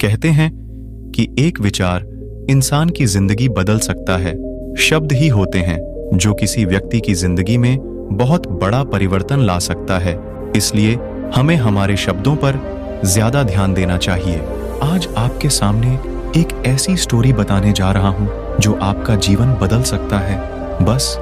कहते हैं कि एक विचार इंसान की जिंदगी बदल सकता है। शब्द ही होते हैं जो किसी व्यक्ति की जिंदगी में बहुत बड़ा परिवर्तन ला सकता है। इसलिए हमें हमारे शब्दों पर ज्यादा ध्यान देना चाहिए। आज आपके सामने एक ऐसी स्टोरी बताने जा रहा हूं जो आपका जीवन बदल सकता है। बस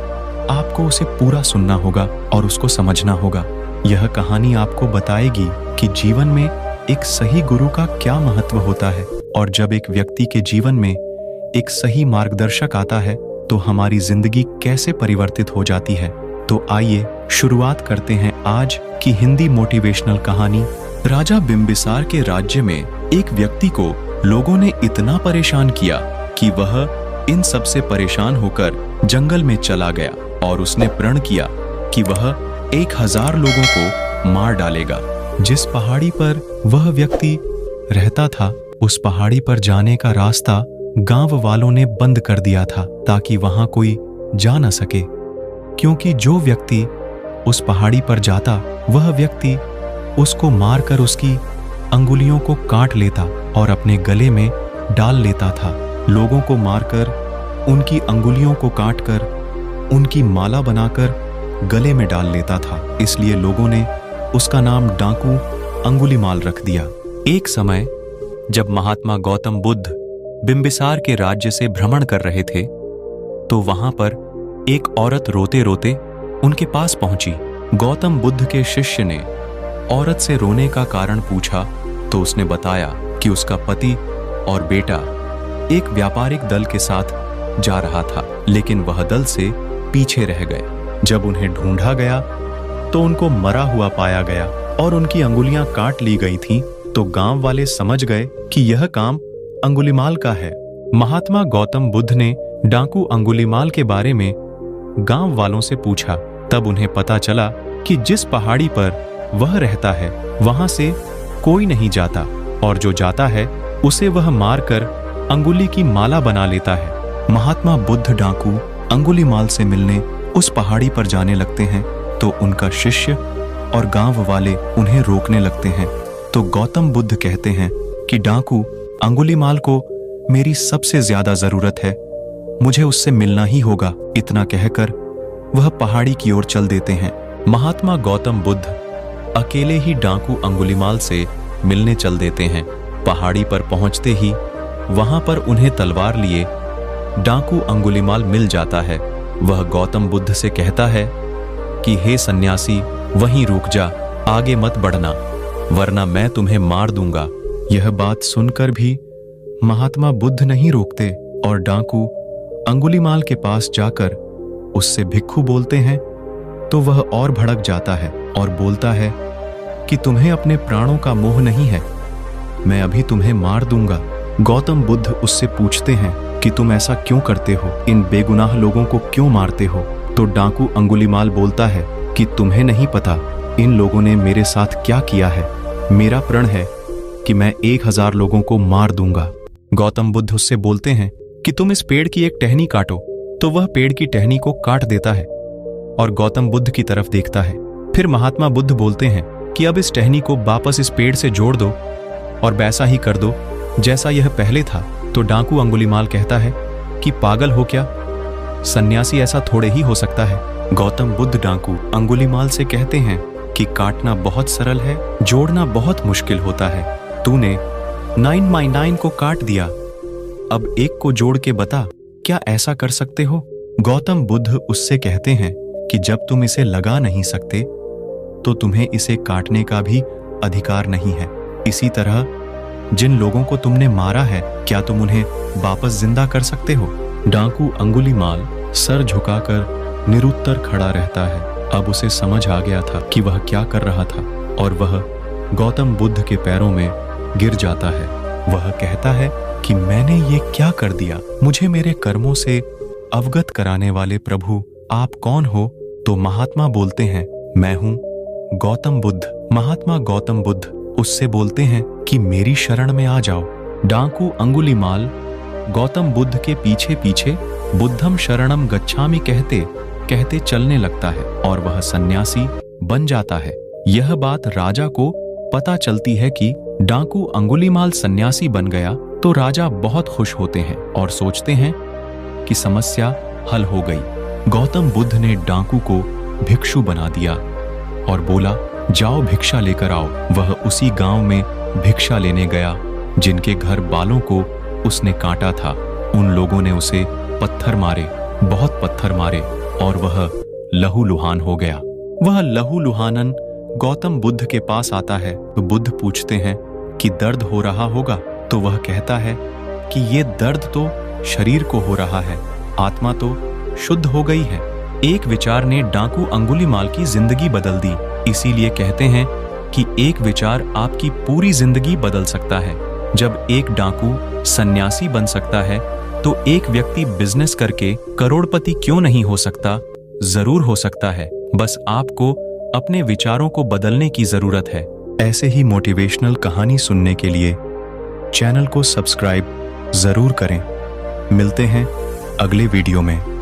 आपको उसे पूरा सुनना होगा और उसको समझना होगा। यह कहानी आपको बताएगी कि जीवन में एक सही गुरु का क्या महत्व होता है और जब एक व्यक्ति के जीवन में एक सही मार्गदर्शक आता है तो हमारी जिंदगी कैसे परिवर्तित हो जाती है। तो आइए शुरुआत करते हैं आज की हिंदी मोटिवेशनल कहानी। राजा बिंबिसार के राज्य में एक व्यक्ति को लोगों ने इतना परेशान किया कि वह इन सब से परेशान होकर जंगल में चला गया और उसने प्रण किया कि वह 1000 लोगों को मार डालेगा। जिस पहाड़ी पर वह व्यक्ति रहता था उस पहाड़ी पर जाने का रास्ता गांव वालों ने बंद कर दिया था ताकि वहां कोई जा न सके, क्योंकि जो व्यक्ति उस पहाड़ी पर जाता वह व्यक्ति उसको मारकर उसकी अंगुलियों को काट लेता और अपने गले में डाल लेता था। लोगों को मारकर उनकी अंगुलियों को काटकर उनकी माला बनाकर गले में डाल लेता था। इसलिए लोगों ने उसका नाम डाकू अंगुलीमाल रख दिया। एक समय जब महात्मा गौतम बुद्ध बिंबिसार के राज्य से भ्रमण कर रहे थे तो वहां पर एक औरत रोते रोते उनके पास पहुंची। गौतम बुद्ध के शिष्य ने औरत से रोने का कारण पूछा तो उसने बताया कि उसका पति और बेटा एक व्यापारिक दल के साथ जा रहा था, लेकिन वह दल से पीछे रह गए। जब उन्हें ढूंढा गया तो उनको मरा हुआ पाया गया और उनकी अंगुलियां काट ली गई थीं। तो गांव वाले समझ गए कि यह काम अंगुलीमाल का है। महात्मा गौतम बुद्ध ने डाकू अंगुलीमाल के बारे में गांव वालों से पूछा। तब उन्हें पता चला कि जिस पहाड़ी पर वह रहता है वहां से कोई नहीं जाता और जो जाता है उसे वह मारकर अंगुली की माला बना लेता है। महात्मा बुद्ध डाकू अंगुलीमाल से मिलने उस पहाड़ी पर जाने लगते हैं तो उनका शिष्य और गांव वाले उन्हें रोकने लगते हैं। तो गौतम बुद्ध कहते हैं कि डाकू अंगुलीमाल को मेरी सबसे ज्यादा जरूरत है, मुझे उससे मिलना ही होगा। इतना कहकर वह पहाड़ी की ओर चल देते हैं। महात्मा गौतम बुद्ध अकेले ही डाकू अंगुलीमाल से मिलने चल देते हैं। पहाड़ी पर पहुंचते ही वहां पर उन्हें तलवार लिए डाकू अंगुलीमाल मिल जाता है। वह गौतम बुद्ध से कहता है कि हे सन्यासी, वहीं रुक जा, आगे मत बढ़ना, वरना मैं तुम्हें मार दूंगा। यह बात सुनकर भी महात्मा बुद्ध नहीं रोकते और डाकू अंगुलीमाल के पास जाकर उससे भिक्षु बोलते हैं तो वह और भड़क जाता है और बोलता है कि तुम्हें अपने प्राणों का मोह नहीं है, मैं अभी तुम्हें मार दूंगा। गौतम बुद्ध उससे पूछते हैं कि तुम ऐसा क्यों करते हो, इन बेगुनाह लोगों को क्यों मारते हो। तो डाकू अंगुलीमाल बोलता है कि तुम्हें नहीं पता इन लोगों ने मेरे साथ क्या किया है। मेरा प्रण है कि मैं 1000 लोगों को मार दूंगा। गौतम बुद्ध उससे बोलते हैं कि तुम इस पेड़ की एक टहनी काटो। तो वह पेड़ की टहनी को काट देता है और गौतम बुद्ध की तरफ देखता है। फिर महात्मा बुद्ध बोलते हैं कि अब इस टहनी को वापस इस पेड़ से जोड़ दो और वैसा ही कर दो जैसा यह पहले था। तो डाकू अंगुलीमाल कहता है कि पागल हो क्या, सन्यासी ऐसा थोड़े ही हो सकता है। गौतम बुद्ध डाकू अंगुलीमाल से कहते हैं कि काटना बहुत सरल है, जोड़ना बहुत मुश्किल होता है। तूने 9x9 को काट दिया, अब एक को जोड़ के बता, क्या ऐसा कर सकते हो। गौतम बुद्ध उससे कहते हैं कि जब तुम इसे लगा नहीं सकते तो तुम्हें इसे काटने का भी अधिकार नहीं है। इसी तरह जिन लोगों को तुमने मारा है क्या तुम उन्हें वापस जिंदा कर सकते हो। डाकू अंगुलीमाल सर झुकाकर निरुत्तर खड़ा रहता है। अब उसे समझ आ गया था कि वह क्या कर रहा था और वह गौतम बुद्ध के पैरों में गिर जाता है। वह कहता है कि मैंने ये क्या कर दिया, मुझे मेरे कर्मों से अवगत कराने वाले प्रभु आप कौन हो। तो महात्मा बोलते हैं मैं हूं गौतम बुद्ध। महात्मा गौतम बुद्ध उससे बोलते हैं कि मेरी शरण में आ जाओ। डाकू अंगुलीमाल गौतम बुद्ध के पीछे पीछे बुद्धम शरणम गच्छामि कहते कहते चलने लगता है और वह सन्यासी बन जाता है। यह बात राजा को पता चलती है कि डाकू अंगुलीमाल सन्यासी बन गया तो राजा बहुत खुश होते हैं और सोचते हैं कि समस्या हल हो गई। गौतम बुद्ध ने डाकू को भिक्षु बना दिया और बोला, जाओ भिक्षा लेकर आओ। वह उसी गांव में भिक्षा लेने गया जिनके घर बालों को उसने काटा था। उन लोगों ने उसे पत्थर मारे, बहुत पत्थर मारे, और वह लहूलुहान हो गया। वह लहूलुहानन गौतम बुद्ध के पास आता है तो बुद्ध पूछते हैं कि दर्द हो रहा होगा, तो वह कहता है कि ये दर्द तो शरीर को हो रहा है, आत्मा तो शुद्ध हो गई है। एक विचार ने डाकू अंगुलीमाल की जिंदगी बदल दी। इसीलिए कहते हैं कि एक विचार आपकी पूरी जिंदगी बदल सकता है। जब एक डाकू सन्यासी बन सकता है तो एक व्यक्ति बिजनेस करके करोड़पति क्यों नहीं हो सकता? जरूर हो सकता है, बस आपको अपने विचारों को बदलने की जरूरत है। ऐसे ही मोटिवेशनल कहानी सुनने के लिए चैनल को सब्सक्राइब जरूर करें। मिलते हैं अगले वीडियो में।